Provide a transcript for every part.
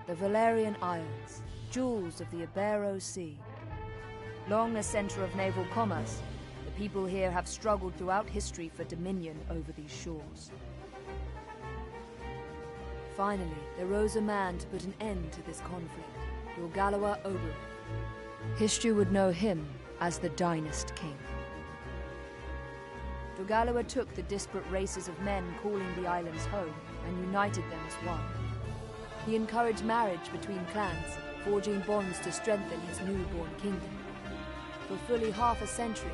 The Valerian Isles, jewels of the Ibero Sea. Long a center of naval commerce, the people here have struggled throughout history for dominion over these shores. Finally, there rose a man to put an end to this conflict, Ogre. History would know him as the Dynast King. Ogre took the disparate races of men calling the islands home and united them as one. He encouraged marriage between clans, forging bonds to strengthen his newborn kingdom. For fully half a century,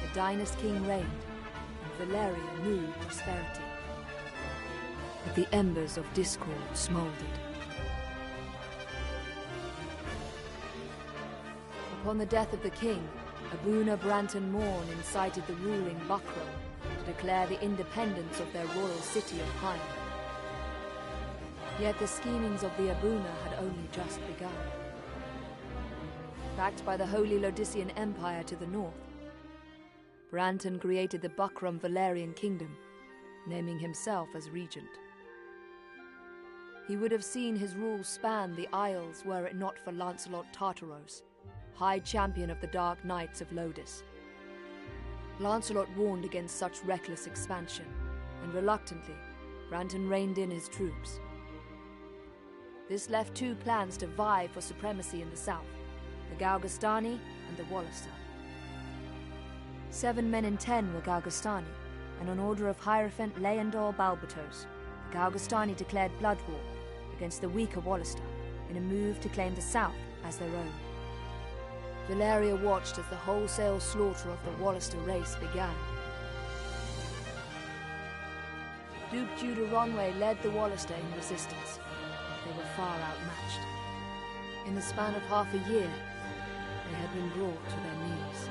the Dynast King reigned, and Valeria knew prosperity. But the embers of discord smoldered. Upon the death of the king, Abuna Branton Morn incited the ruling Buckram to declare the independence of their royal city of Pine. Yet the schemings of the Abuna had only just begun. Backed by the Holy Lodician Empire to the north, Branton created the Buckram Valerian Kingdom, naming himself as regent. He would have seen his rule span the Isles were it not for Lancelot Tartaros, High Champion of the Dark Knights of Lodis. Lancelot warned against such reckless expansion, and reluctantly, Branton reined in his troops. This left two clans to vie for supremacy in the south, the Galgastani and the Wallister. 7 men in 10 were Galgastani, and on order of Hierophant Leandor Balbatos, the Galgastani declared blood war against the weaker Wallister in a move to claim the south as their own. Valeria watched as the wholesale slaughter of the Wallister race began. Duke Judah Ronway led the Wallister in resistance. They were far outmatched. In the span of half a year, they had been brought to their knees.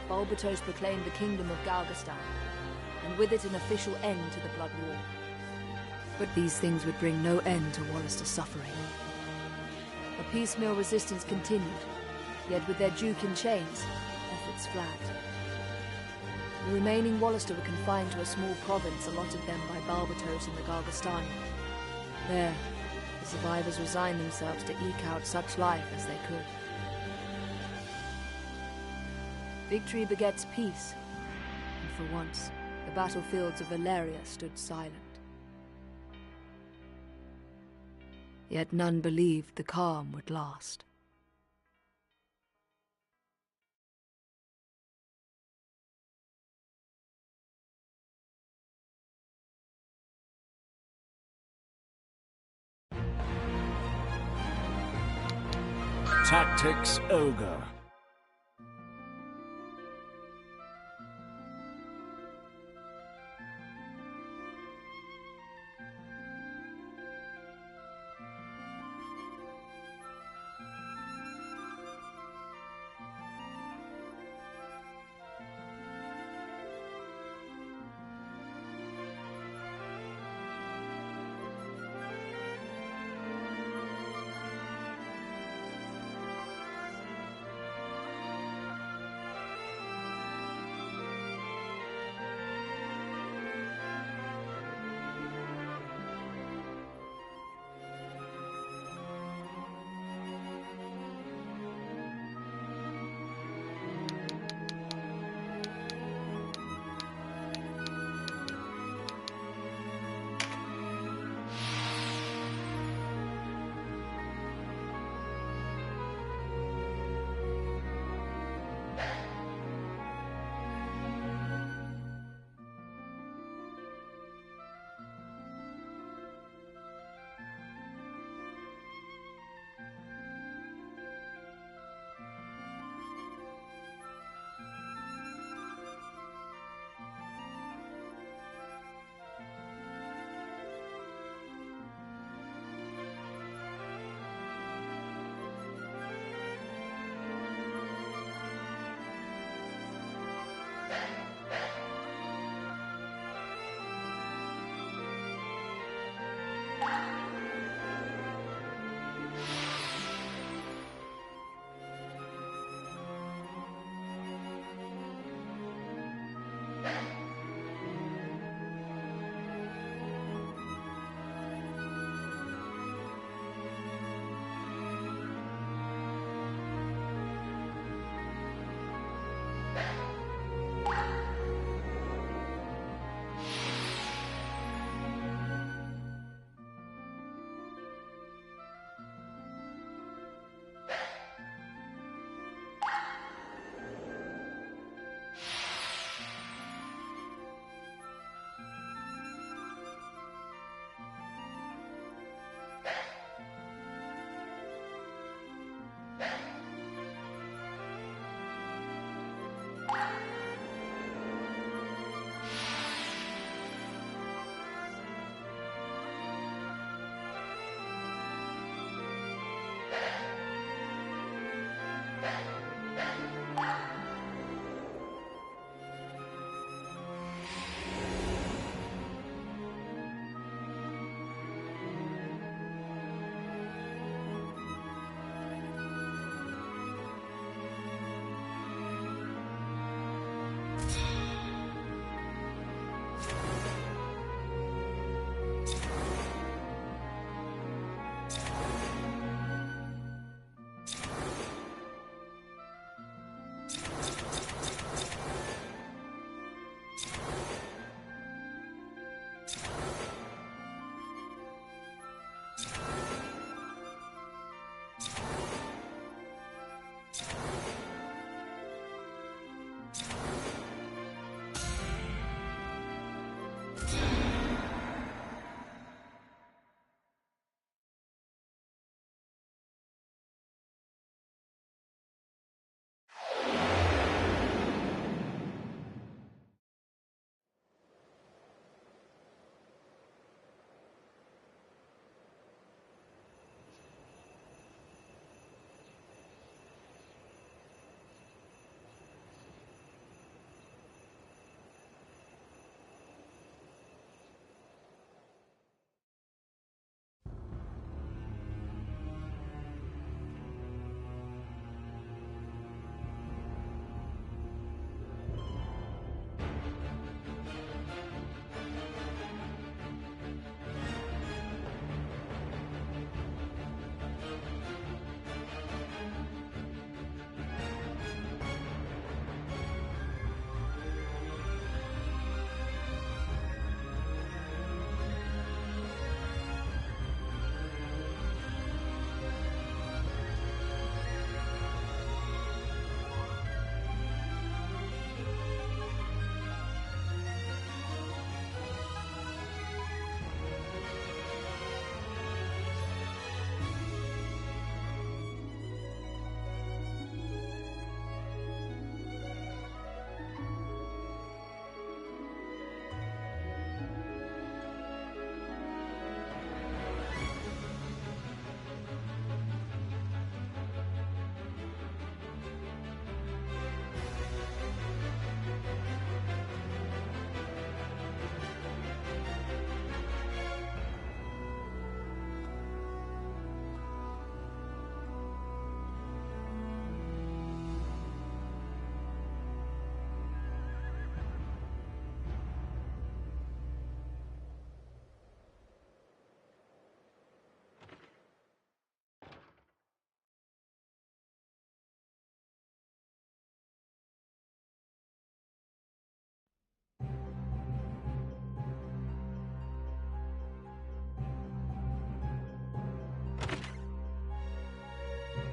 Balbatos proclaimed the kingdom of Galgastan, and with it an official end to the blood war. But these things would bring no end to Wallister suffering. A piecemeal resistance continued, yet with their duke in chains, efforts flagged. The remaining Wallister were confined to a small province allotted them by Balbatos and the Galgastani. There, the survivors resigned themselves to eke out such life as they could. Victory begets peace, and for once, the battlefields of Valeria stood silent. Yet none believed the calm would last. Tactics Ogre.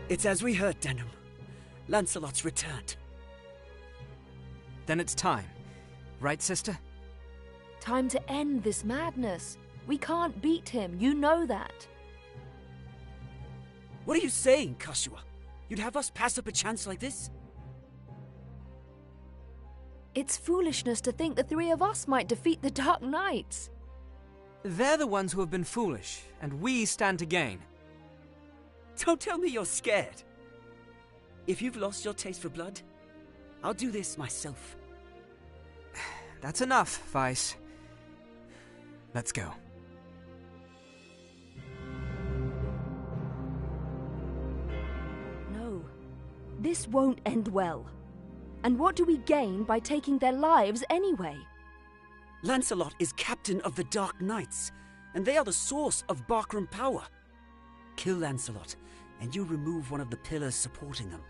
It's as we heard, Denham. Lancelot's returned. Then it's time. Right, sister? Time to end this madness. We can't beat him, you know that. What are you saying, Kashua? You'd have us pass up a chance like this? It's foolishness to think the three of us might defeat the Dark Knights. They're the ones who have been foolish, and we stand to gain. Don't tell me you're scared. If you've lost your taste for blood, I'll do this myself. That's enough, Vice. Let's go. No, this won't end well. And what do we gain by taking their lives anyway? Lancelot is captain of the Dark Knights, and they are the source of Barkram power. Kill Lancelot, and you remove one of the pillars supporting them.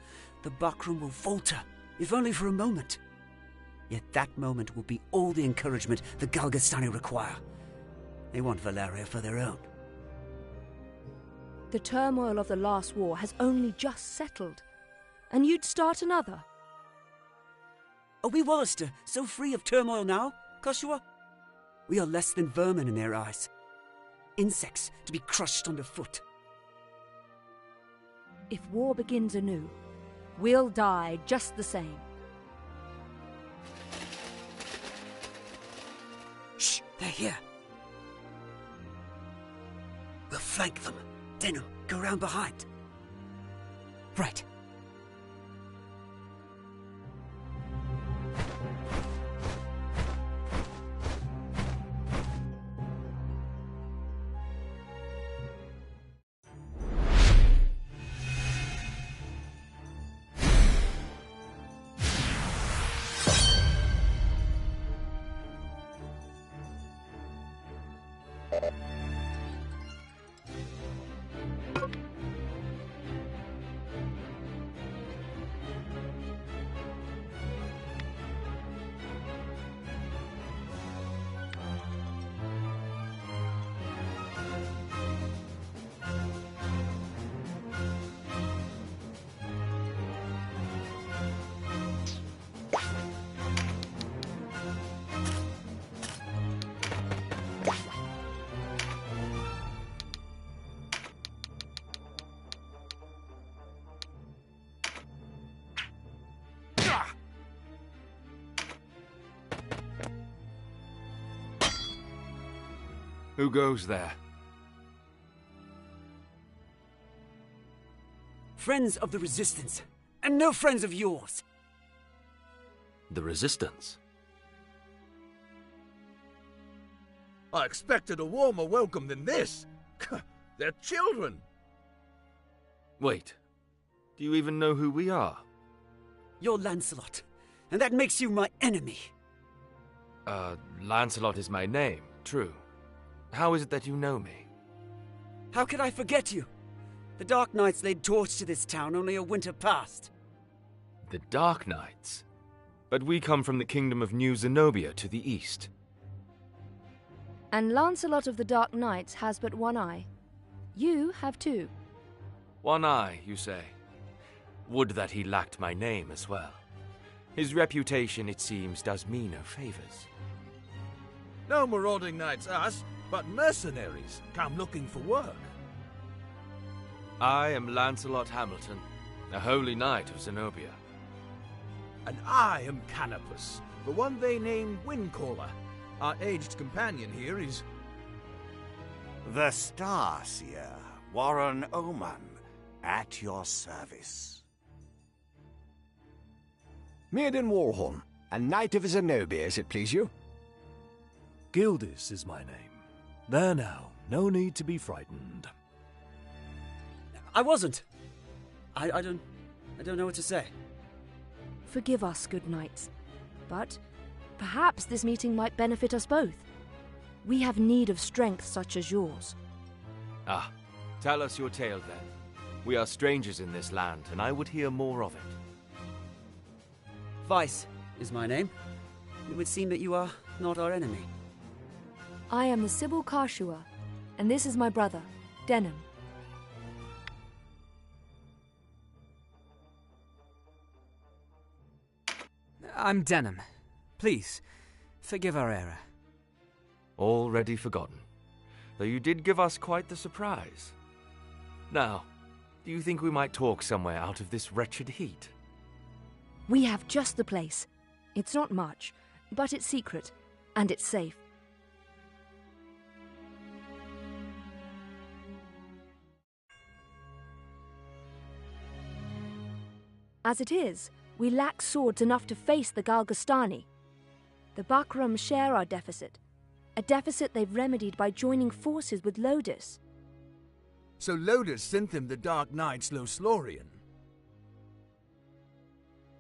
The Barkram will falter, if only for a moment. Yet that moment will be all the encouragement the Galgastani require. They want Valeria for their own. The turmoil of the last war has only just settled. And you'd start another? Are we Wallister so free of turmoil now, Kashua? We are less than vermin in their eyes. Insects to be crushed underfoot. If war begins anew, we'll die just the same. Shh, they're here. We'll flank them. Denham, go round behind. Right. Who goes there? Friends of the Resistance, and no friends of yours. The Resistance? I expected a warmer welcome than this. They're children. Wait, do you even know who we are? You're Lancelot, and that makes you my enemy. Lancelot is my name, true. How is it that you know me? How could I forget you? The Dark Knights laid torch to this town only a winter past. The Dark Knights? But we come from the kingdom of New Zenobia to the east. And Lancelot of the Dark Knights has but one eye. You have two. One eye, you say? Would that he lacked my name as well. His reputation, it seems, does me no favors. No marauding knights us, but mercenaries come looking for work. I am Lancelot Hamilton, a holy knight of Zenobia. And I am Canopus, the one they named Windcaller. Our aged companion here is... The Starseer, Warren Oman, at your service. Mirden Warhorn, a knight of Zenobia, as it please you. Gildis is my name. There now, no need to be frightened. I wasn't. I don't know what to say. Forgive us, good knights. But perhaps this meeting might benefit us both. We have need of strength such as yours. Ah, tell us your tale then. We are strangers in this land, and I would hear more of it. Vice is my name. It would seem that you are not our enemy. I am the Sibyl Kashua, and this is my brother, Denham. I'm Denham. Please, forgive our error. Already forgotten, though you did give us quite the surprise. Now, do you think we might talk somewhere out of this wretched heat? We have just the place. It's not much, but it's secret, and it's safe. As it is, we lack swords enough to face the Galgastani. The Bakram share our deficit, a deficit they've remedied by joining forces with Lodis. So Lodis sent them the Dark Knight's Loslorian.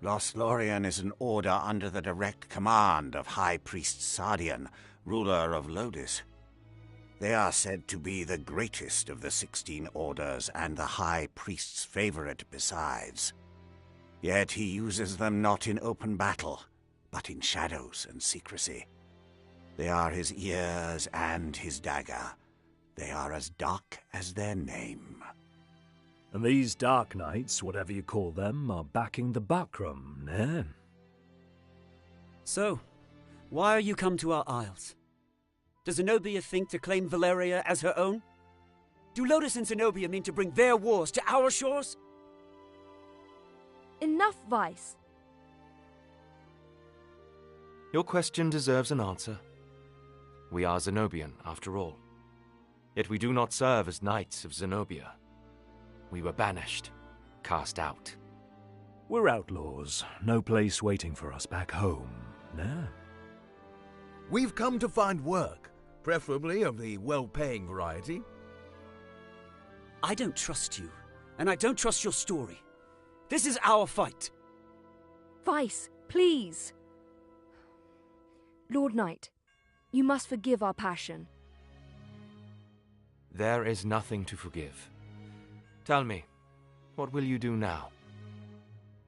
Loslorian is an order under the direct command of High Priest Sardian, ruler of Lodis. They are said to be the greatest of the 16 orders and the High Priest's favorite besides. Yet he uses them not in open battle, but in shadows and secrecy. They are his ears and his dagger. They are as dark as their name. And these Dark Knights, whatever you call them, are backing the Bakram, eh? So, why are you come to our isles? Does Zenobia think to claim Valeria as her own? Do Lodis and Zenobia mean to bring their wars to our shores? Enough, Vice. Your question deserves an answer. We are Zenobian, after all. Yet we do not serve as knights of Zenobia. We were banished, cast out. We're outlaws. No place waiting for us back home, nah? We've come to find work, preferably of the well-paying variety. I don't trust you, and I don't trust your story. This is our fight. Vice, please. Lord Knight, you must forgive our passion. There is nothing to forgive. Tell me, what will you do now?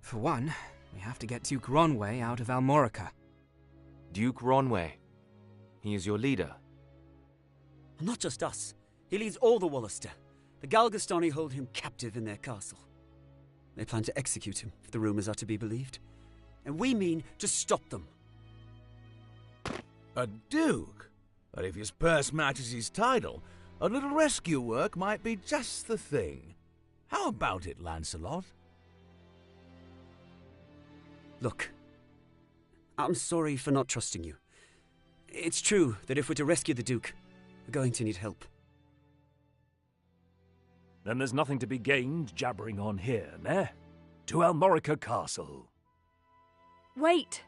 For one, we have to get Duke Ronway out of Almorica. Duke Ronway. He is your leader. Not just us. He leads all the Wallister. The Galgastani hold him captive in their castle. They plan to execute him, if the rumors are to be believed. And we mean to stop them. A duke? But if his purse matches his title, a little rescue work might be just the thing. How about it, Lancelot? Look, I'm sorry for not trusting you. It's true that if we're to rescue the Duke, we're going to need help. Then there's nothing to be gained jabbering on here, nah? To Almorica Castle. Wait!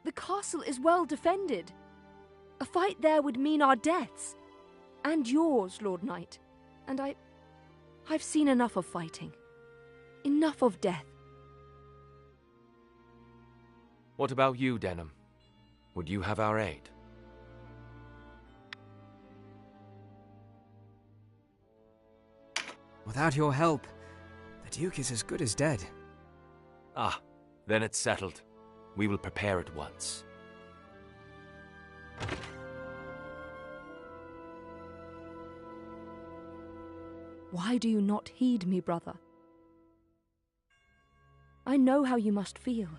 The castle is well defended. A fight there would mean our deaths. And yours, Lord Knight. And I've seen enough of fighting. Enough of death. What about you, Denham? Would you have our aid? Without your help, the Duke is as good as dead. Ah, then it's settled. We will prepare at once. Why do you not heed me, brother? I know how you must feel.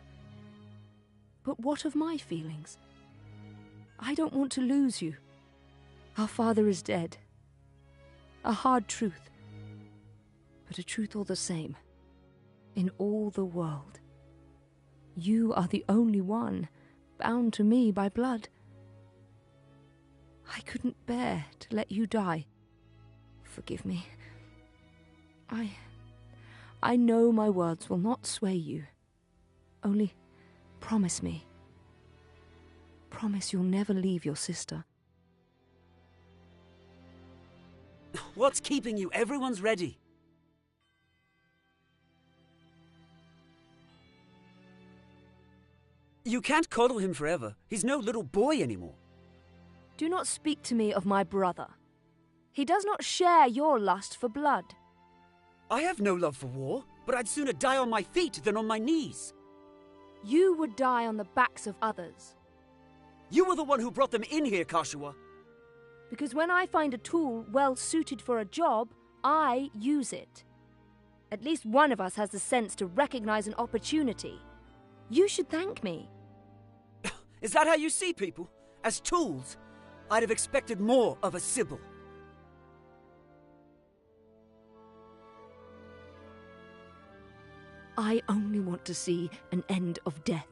But what of my feelings? I don't want to lose you. Our father is dead. A hard truth, but a truth all the same. In all the world. You are the only one bound to me by blood. I couldn't bear to let you die. Forgive me. I know my words will not sway you. Only promise me. Promise you'll never leave your sister. What's keeping you? Everyone's ready. You can't coddle him forever. He's no little boy anymore. Do not speak to me of my brother. He does not share your lust for blood. I have no love for war, but I'd sooner die on my feet than on my knees. You would die on the backs of others. You were the one who brought them in here, Kashua. Because when I find a tool well suited for a job, I use it. At least one of us has the sense to recognize an opportunity. You should thank me. Is that how you see people? As tools? I'd have expected more of a Sybil. I only want to see an end of death.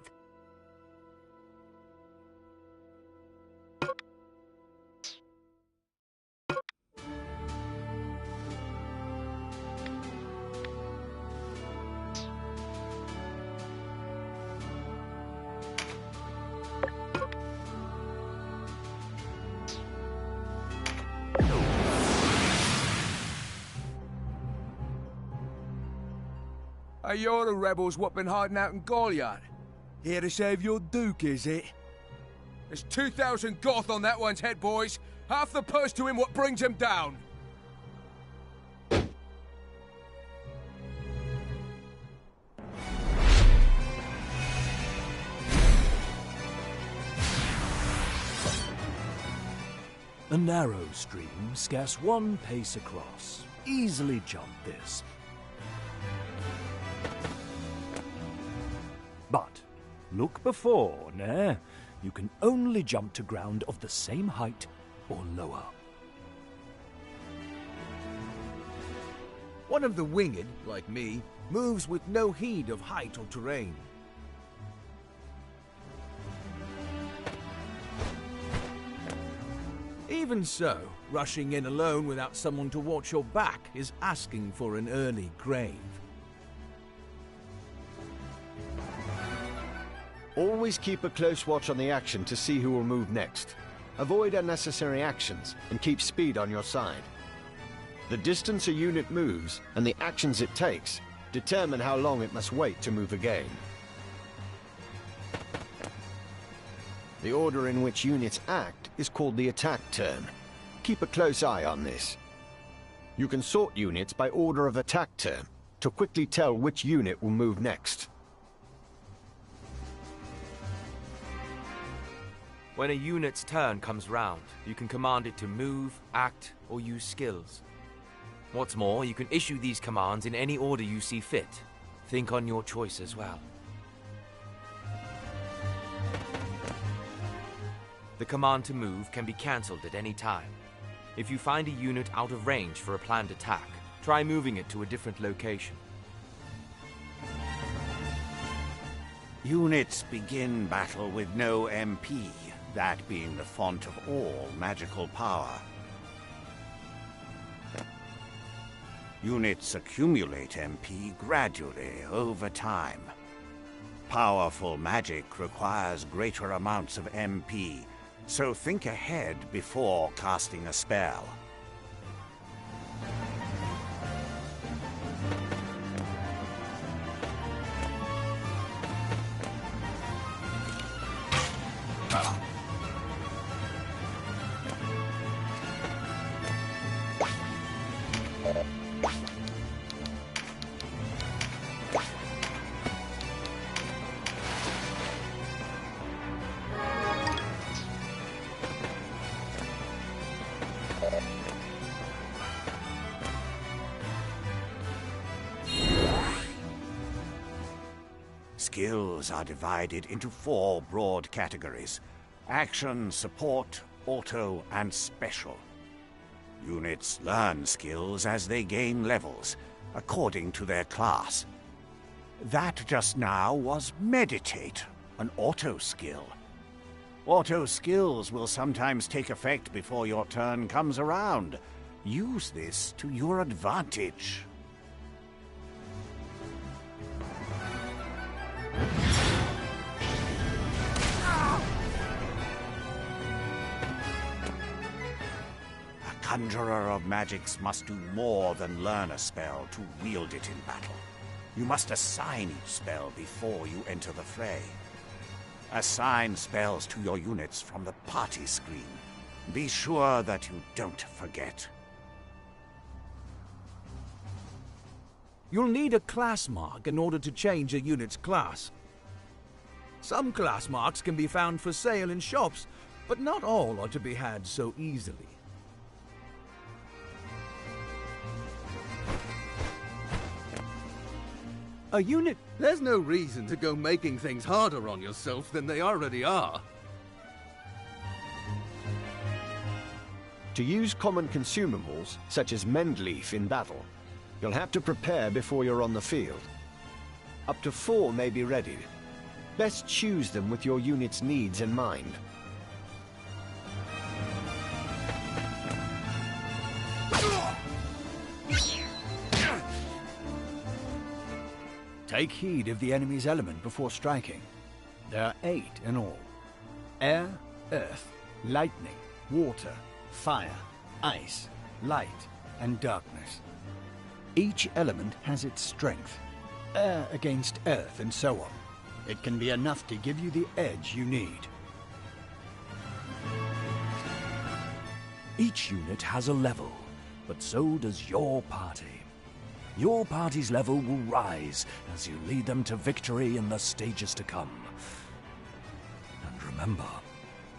Hey, you're the rebels what been hiding out in Goliath. Here to save your Duke, is it? There's 2,000 Goth on that one's head, boys. Half the purse to him what brings him down. A narrow stream, scarce 1 pace across. Easily jump this. But look before, nah. You can only jump to ground of the same height or lower. One of the winged, like me, moves with no heed of height or terrain. Even so, rushing in alone without someone to watch your back is asking for an early grave. Always keep a close watch on the action to see who will move next. Avoid unnecessary actions and keep speed on your side. The distance a unit moves and the actions it takes determine how long it must wait to move again. The order in which units act is called the attack turn. Keep a close eye on this. You can sort units by order of attack turn to quickly tell which unit will move next. When a unit's turn comes round, you can command it to move, act, or use skills. What's more, you can issue these commands in any order you see fit. Think on your choice as well. The command to move can be cancelled at any time. If you find a unit out of range for a planned attack, try moving it to a different location. Units begin battle with no MP, that being the font of all magical power. Units accumulate MP gradually over time. Powerful magic requires greater amounts of MP, so think ahead before casting a spell. Skills are divided into 4 broad categories: action, support, auto, and special. Units learn skills as they gain levels, according to their class. That just now was meditate, an auto skill. Auto skills will sometimes take effect before your turn comes around. Use this to your advantage. A conjurer of magics must do more than learn a spell to wield it in battle. You must assign each spell before you enter the fray. Assign spells to your units from the party screen. Be sure that you don't forget. You'll need a class mark in order to change a unit's class. Some class marks can be found for sale in shops, but not all are to be had so easily. A unit? There's no reason to go making things harder on yourself than they already are. To use common consumables, such as mend leaf in battle, you'll have to prepare before you're on the field. Up to 4 may be ready. Best choose them with your unit's needs in mind. Take heed of the enemy's element before striking. There are 8 in all. Air, earth, lightning, water, fire, ice, light, and darkness. Each element has its strength. Air against earth and so on. It can be enough to give you the edge you need. Each unit has a level, but so does your party. Your party's level will rise as you lead them to victory in the stages to come. And remember,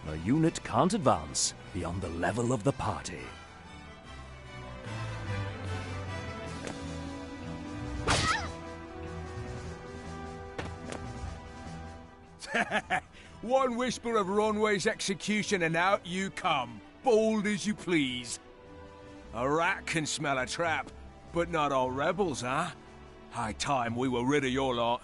a unit can't advance beyond the level of the party. One whisper of Ronway's execution and out you come, bold as you please. A rat can smell a trap, but not all rebels, huh? High time we were rid of your lot.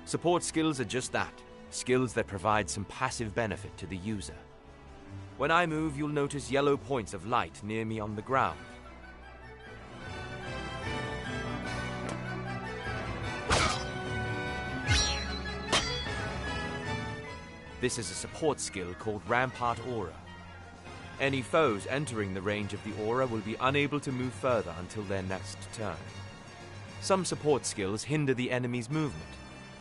Support skills are just that, skills that provide some passive benefit to the user. When I move, you'll notice yellow points of light near me on the ground. This is a support skill called Rampart Aura. Any foes entering the range of the aura will be unable to move further until their next turn. Some support skills hinder the enemy's movement,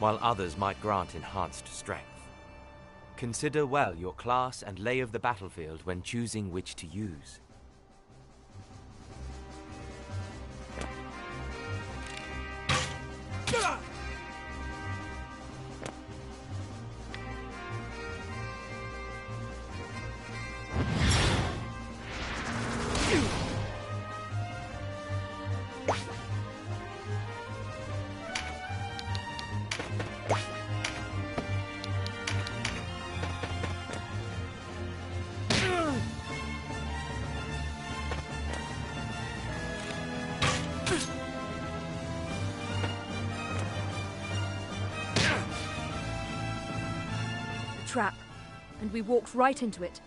while others might grant enhanced strength. Consider well your class and lay of the battlefield when choosing which to use. Trap, and we walked right into it.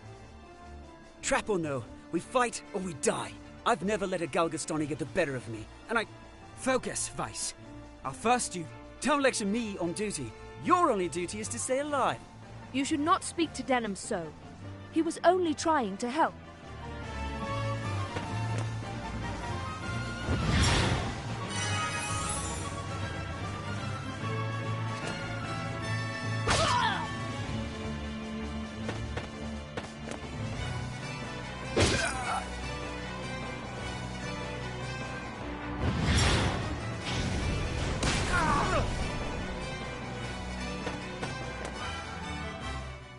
Trap or no, we fight or we die. I've never let a Galgastani get the better of me, and I... Focus, Vice. I'll first you. Don't lecture me on duty. Your only duty is to stay alive. You should not speak to Denham so. He was only trying to help.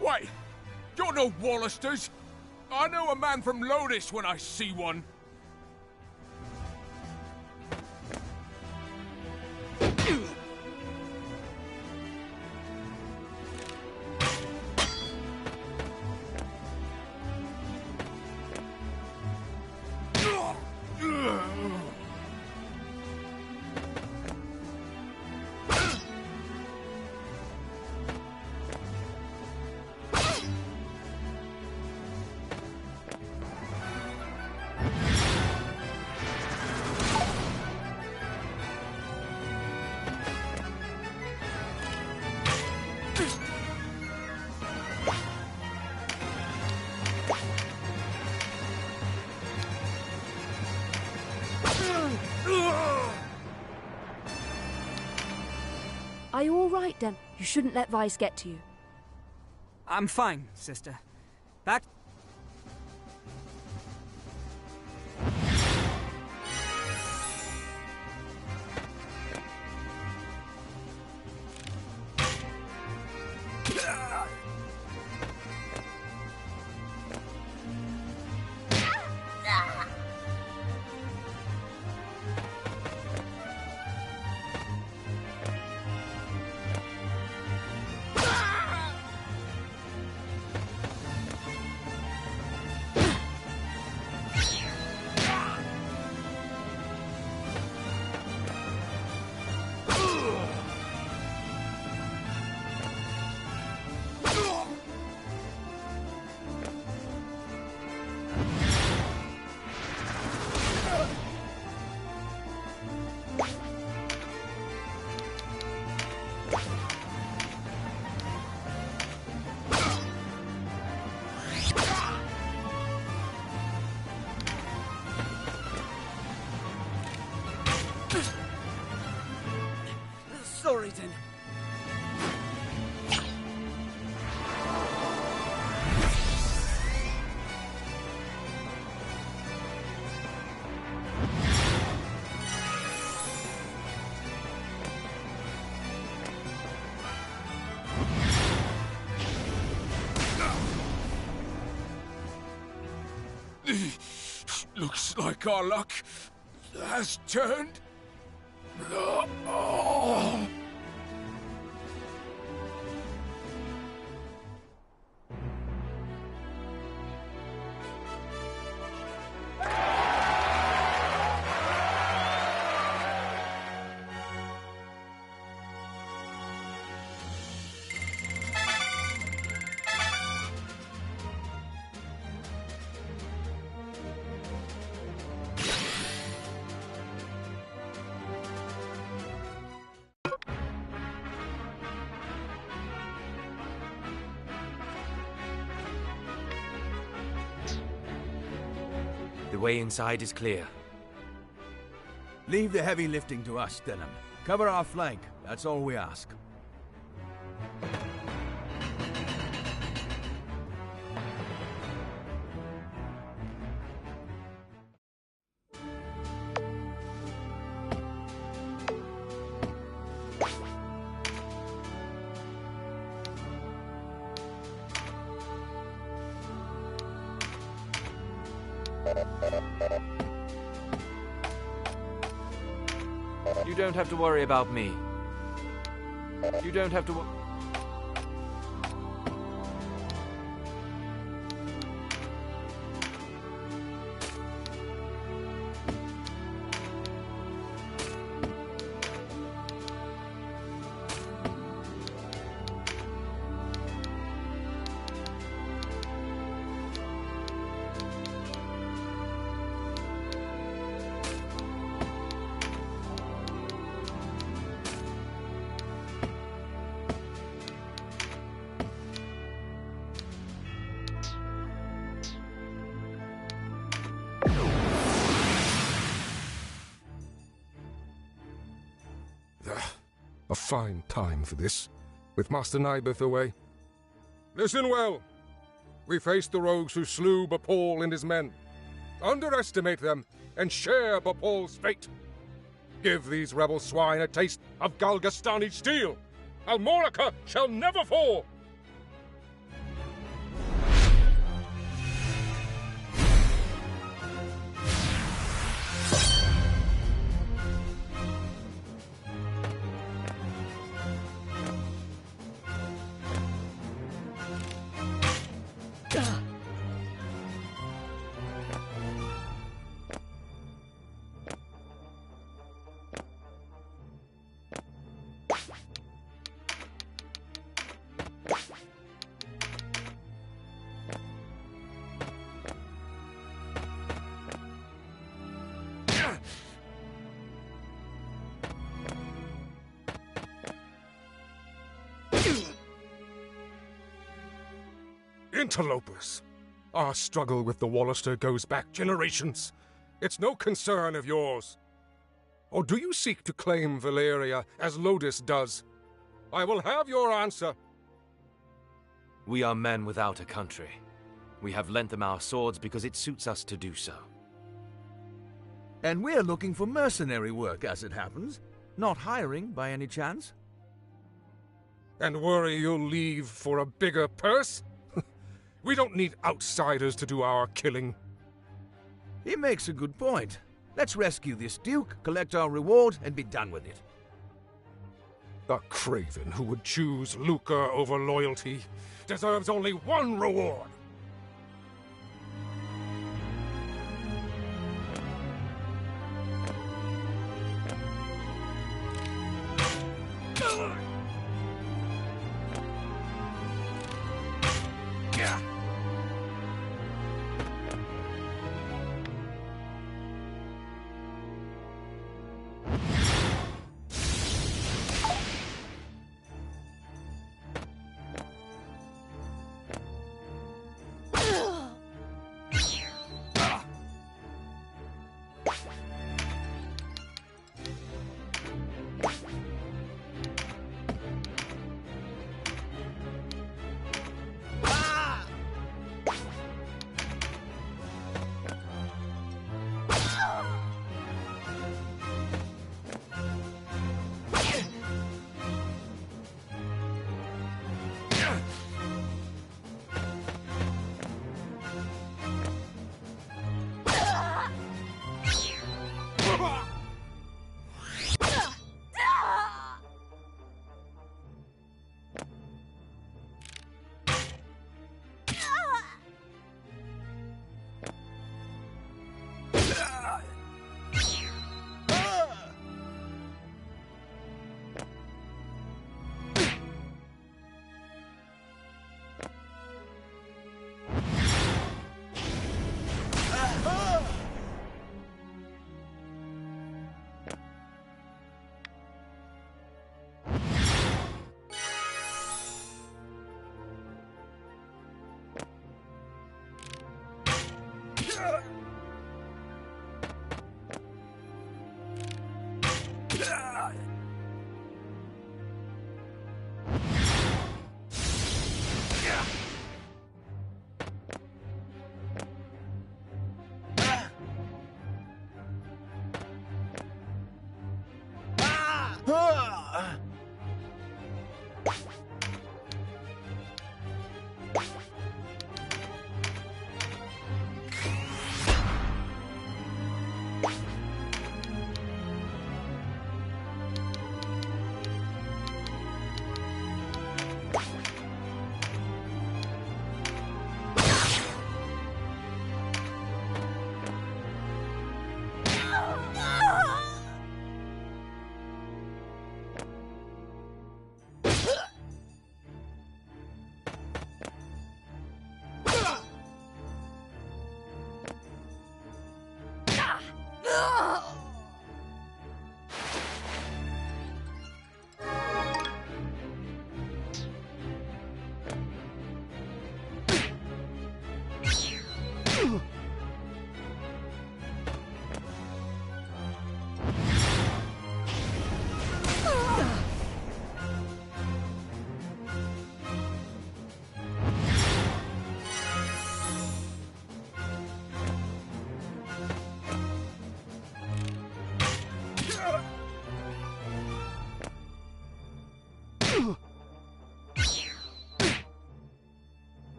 Wait, you're no Wallisters. I know a man from Lodis when I see one. Are you all right, Den? You shouldn't let Vice get to you. I'm fine, sister. Back... Looks like our luck has turned. The way inside is clear. Leave the heavy lifting to us, Denham. Cover our flank, that's all we ask. You don't have to worry about me. You don't have to A fine time for this, with Master Nibeth away. Listen well. We faced the rogues who slew Bapol and his men. Underestimate them, and share Bapol's fate. Give these rebel swine a taste of Galgastani steel. Almorica shall never fall! Interlopers. Our struggle with the Wallister goes back generations. It's no concern of yours. Or do you seek to claim Valeria as Lodis does? I will have your answer. We are men without a country. We have lent them our swords because it suits us to do so. And we're looking for mercenary work, as it happens. Not hiring, by any chance? And worry you'll leave for a bigger purse? We don't need outsiders to do our killing. He makes a good point. Let's rescue this Duke, collect our reward, and be done with it. The craven who would choose lucre over loyalty deserves only one reward.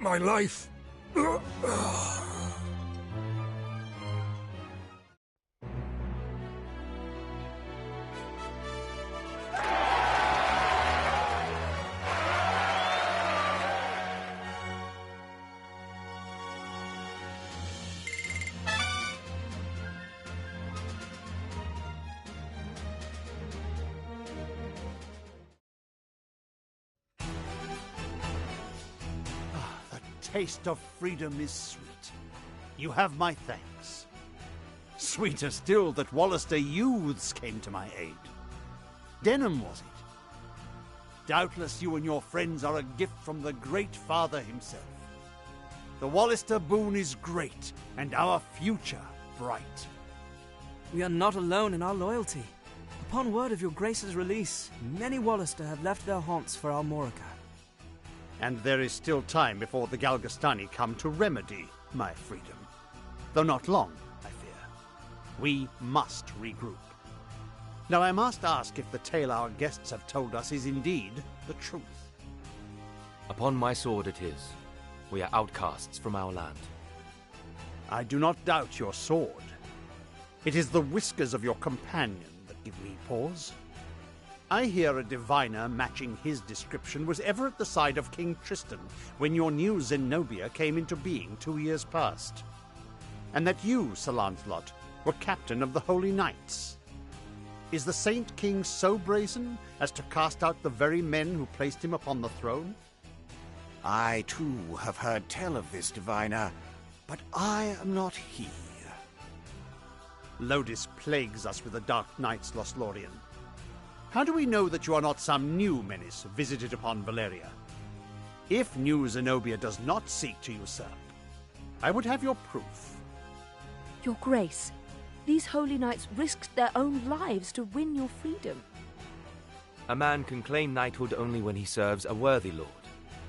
My life. Taste of freedom is sweet. You have my thanks. Sweeter still that Wallister youths came to my aid. Denham, was it? Doubtless you and your friends are a gift from the Great Father himself. The Wallister boon is great, and our future bright. We are not alone in our loyalty. Upon word of your Grace's release, many Wallister have left their haunts for Almorica. And there is still time before the Galgastani come to remedy my freedom. Though not long, I fear. We must regroup. Now I must ask if the tale our guests have told us is indeed the truth. Upon my sword it is. We are outcasts from our land. I do not doubt your sword. It is the whiskers of your companion that give me pause. I hear a diviner matching his description was ever at the side of King Tristan when your new Zenobia came into being 2 years past. And that you, Sir Lancelot, were captain of the Holy Knights. Is the Saint King so brazen as to cast out the very men who placed him upon the throne? I, too, have heard tell of this diviner, but I am not he. Lodis plagues us with the Dark Knights, Lothlorien. How do we know that you are not some new menace visited upon Valeria? If new Zenobia does not seek to usurp, I would have your proof. Your Grace, these holy knights risked their own lives to win your freedom. A man can claim knighthood only when he serves a worthy lord.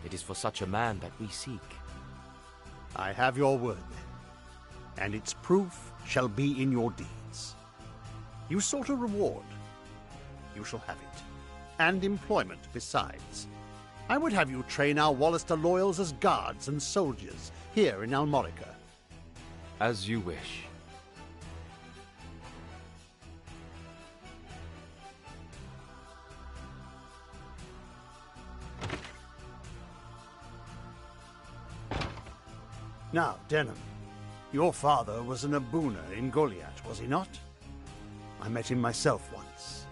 It is for such a man that we seek. I have your word, then, and its proof shall be in your deeds. You sought a reward. You shall have it, and employment besides. I would have you train our Wallister loyals as guards and soldiers here in Almorica. As you wish. Now, Denham, your father was an Abuna in Goliath, was he not? I met him myself once.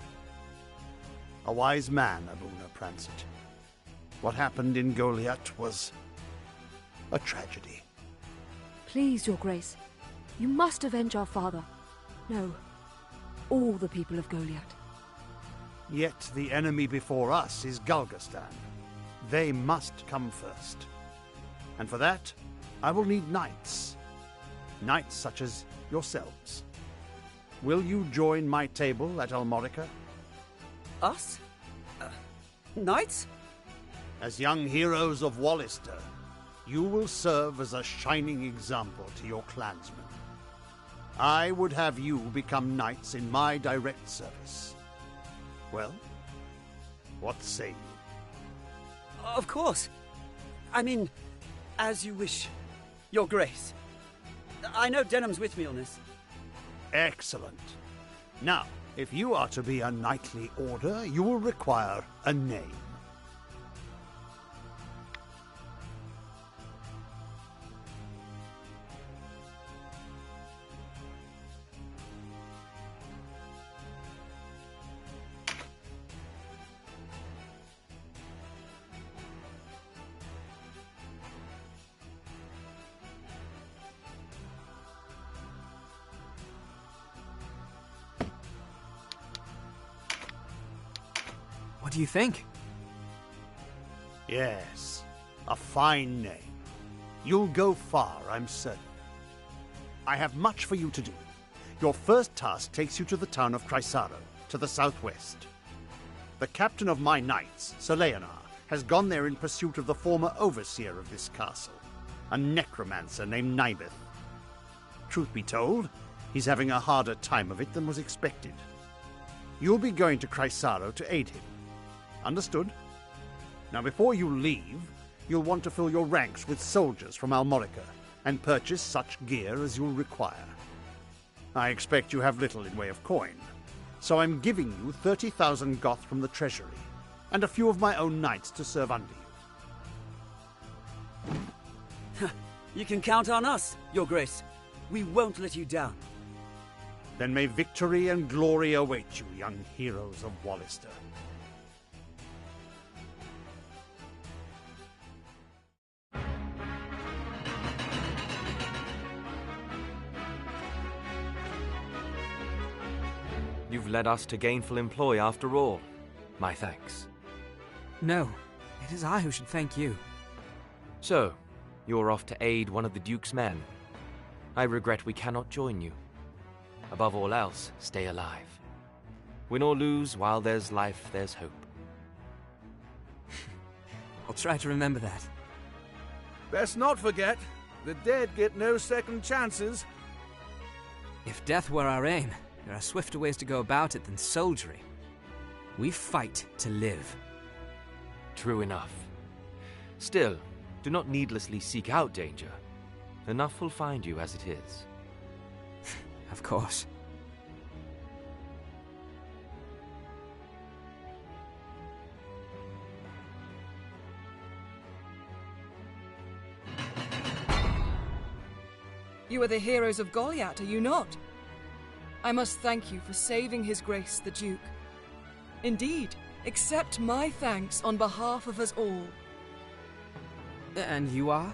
A wise man, Abuna Prancet. What happened in Goliath was a tragedy. Please, Your Grace. You must avenge our father. No, all the people of Goliath. Yet the enemy before us is Gulgastan. They must come first. And for that, I will need knights. Knights such as yourselves. Will you join my table at Almorica? Us? Knights? As young heroes of Wallister, you will serve as a shining example to your clansmen. I would have you become knights in my direct service. Well, what say you? Of course. I mean, as you wish, Your Grace. I know Denham's with me on this. Excellent. Now, if you are to be a knightly order, you will require a name. What do you think? Yes, a fine name. You'll go far, I'm certain. I have much for you to do. Your first task takes you to the town of Chrysaro, to the southwest. The captain of my knights, Sir Leonar, has gone there in pursuit of the former overseer of this castle, a necromancer named Nibeth. Truth be told, he's having a harder time of it than was expected. You'll be going to Chrysaro to aid him. Understood? Now before you leave, you'll want to fill your ranks with soldiers from Almorica and purchase such gear as you'll require. I expect you have little in way of coin, so I'm giving you 30,000 goth from the treasury, and a few of my own knights to serve under you. You can count on us, Your Grace. We won't let you down. Then may victory and glory await you, young heroes of Wallister. You've led us to gainful employ after all. My thanks. No, it is I who should thank you. So, you're off to aid one of the Duke's men. I regret we cannot join you. Above all else, stay alive. Win or lose, while there's life, there's hope. I'll try to remember that. Best not forget, the dead get no second chances. If death were our aim, there are swifter ways to go about it than soldiery. We fight to live. True enough. Still, do not needlessly seek out danger. Enough will find you as it is. Of course. You are the heroes of Goliath, are you not? I must thank you for saving His Grace the Duke. Indeed, accept my thanks on behalf of us all. And you are?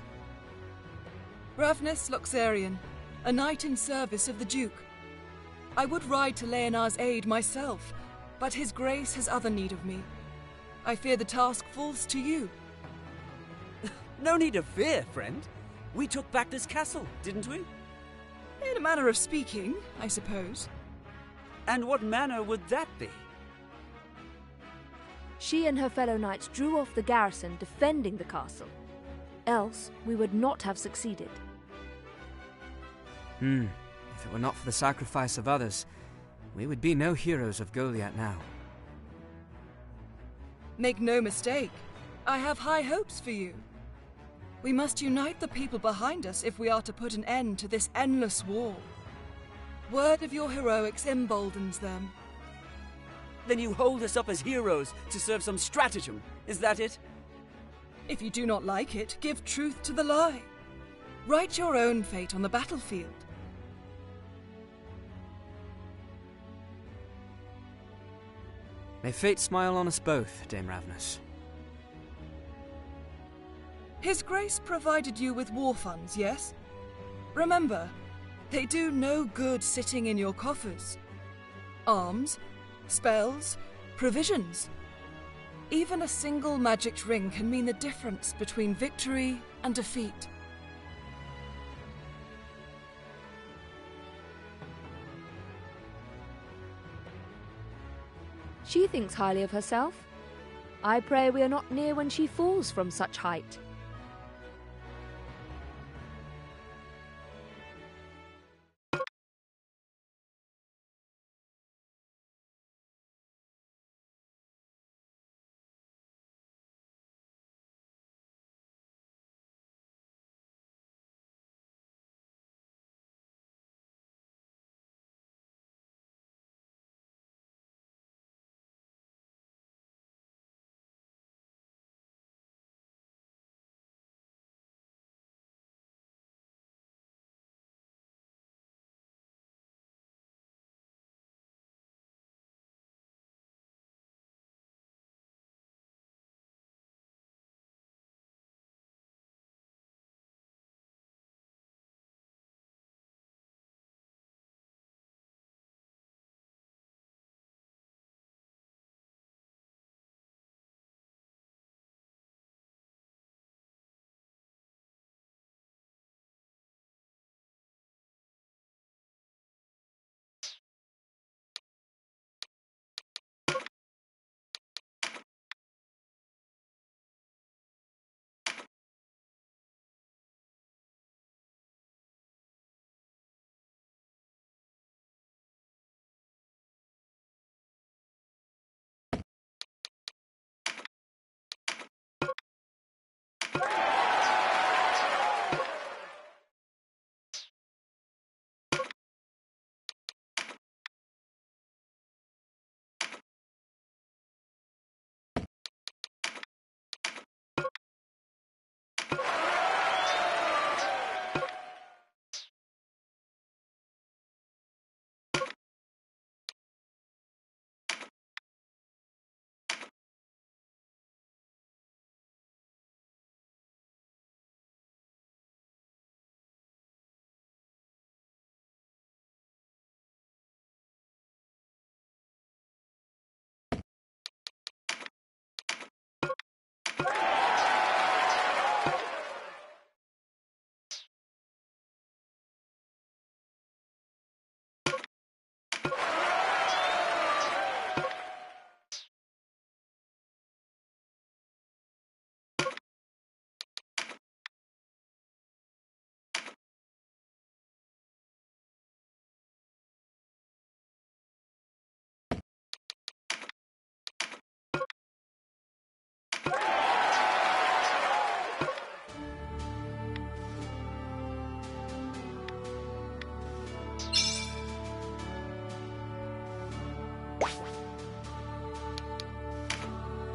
Ravnus Loxarian, a knight in service of the Duke. I would ride to Leonar's aid myself, but His Grace has other need of me. I fear the task falls to you. No need of fear, friend. We took back this castle, didn't we? In a manner of speaking, I suppose. And what manner would that be? She and her fellow knights drew off the garrison defending the castle. Else, we would not have succeeded. If it were not for the sacrifice of others, we would be no heroes of Goliath now. Make no mistake, I have high hopes for you. We must unite the people behind us if we are to put an end to this endless war. Word of your heroics emboldens them. Then you hold us up as heroes to serve some stratagem, is that it? If you do not like it, give truth to the lie. Write your own fate on the battlefield. May fate smile on us both, Dame Ravnus. His Grace provided you with war funds, yes? Remember, they do no good sitting in your coffers. Arms, spells, provisions. Even a single magic ring can mean the difference between victory and defeat. She thinks highly of herself. I pray we are not near when she falls from such height.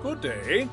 Good day.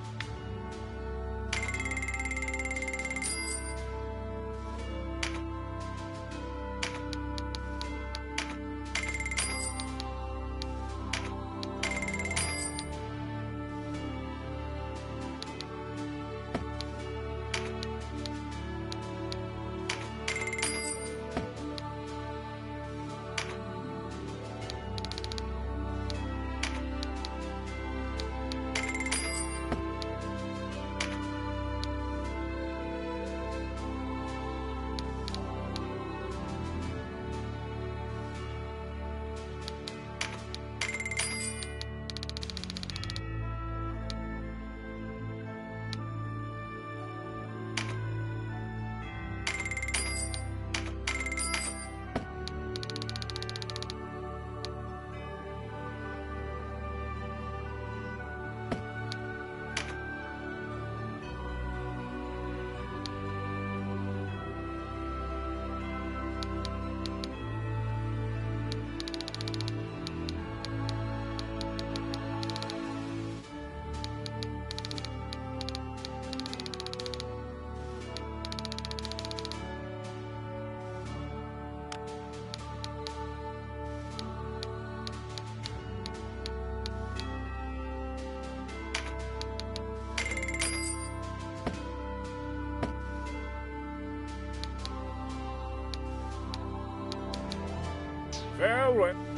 Well then.